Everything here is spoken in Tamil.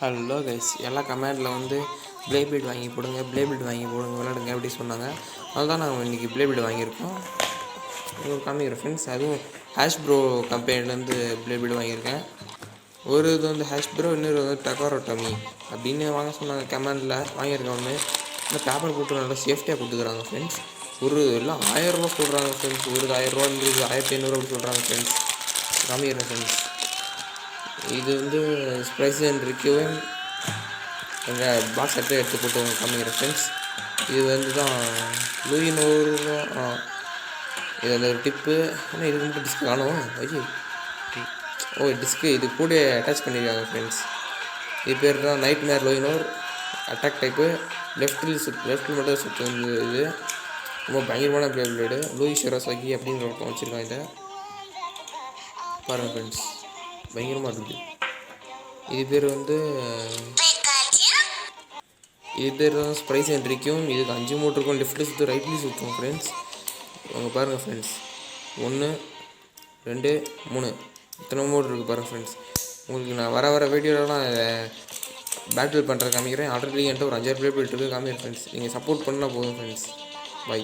ஹலோ கைஸ், எல்லாம் கமெண்டில் வந்து ப்ளேபிட் வாங்கி போடுங்க விளையாடுங்க அப்படி சொன்னாங்க. அதுதான் நாங்கள் இன்றைக்கி ப்ளேபிட் வாங்கியிருக்கோம். உங்களுக்கு காமிக்கிறேன் ஃப்ரெண்ட்ஸ். அதுவும் ஹேஷ் ப்ரோ கம்பெனிலேருந்து ப்ளேபிட் வாங்கியிருக்கேன். ஒரு இது வந்து ஹேஷ் ப்ரோ, இன்னொரு வந்து டெக்காரோட்டமி அப்படின்னு வாங்க சொன்னாங்க. கமெண்டில் வாங்கியிருக்கேன் ஒன்று. இந்த பேப்பர் போட்டு நல்லா சேஃப்டியாக கொடுத்துக்குறாங்க ஃப்ரெண்ட்ஸ். ஒரு எல்லாம் 1000 ரூபா சொல்கிறாங்க ஃப்ரெண்ட்ஸ். ஒரு 1000 ரூபா, இந்த 1500 அப்படி சொல்கிறாங்க ஃப்ரெண்ட்ஸ். காமிக்கிறேன் ஃப்ரெண்ட்ஸ். இது வந்து ஸ்ப்ரைஸ் அண்ட் ரிக்யூவும் எங்கள் பாக்ஸ் எடுத்து போட்டு காமிக்கிறேன் ஃப்ரெண்ட்ஸ். இது வந்து தான் லூயினோர். இது அந்த ஒரு டிப்பு. ஆனால் இதுக்கு மட்டும் டிஸ்க் காணும். டிஸ்க்கு இது கூட அட்டாச் பண்ணியிருக்காங்க ஃப்ரெண்ட்ஸ். இது பேர் தான் நைட் மேர் லூயினோர் அட்டாக் டைப்பு. லெஃப்ட்டில் மட்டும் சுற்று வந்து இது ரொம்ப பயங்கரமான பிளேடு. லூயி ஷிரோசாகி அப்படிங்கிற ஒருத்தன் வச்சுருக்கான். இதை பாருங்கள் ஃப்ரெண்ட்ஸ், பயங்கரமாக இருக்குது. இது பேர் தான் ஸ்ப்ரைஸ் அண்ட் ரிக்யூம். இதுக்கு 5 மோட் இருக்கும். லெஃப்ட்டில் சுற்றும், ரைட்லேயும் சுற்றும் ஃப்ரெண்ட்ஸ். அவங்க பாருங்கள் ஃப்ரெண்ட்ஸ், 1 2 3 இத்தனை மோட் இருக்குது பாருங்கள் ஃப்ரெண்ட்ஸ். உங்களுக்கு நான் வர வீடியோலலாம் பேட்டில் பண்ணுறது காமிக்கிறேன். ஆல்ரெடி என்கிட்ட ஒரு 5-6 பிளே போய்ட்டு இருக்குது காமிக்கிறேன் ஃப்ரெண்ட்ஸ். நீங்கள் சப்போர்ட் பண்ணால் போதும் ஃப்ரெண்ட்ஸ். பை.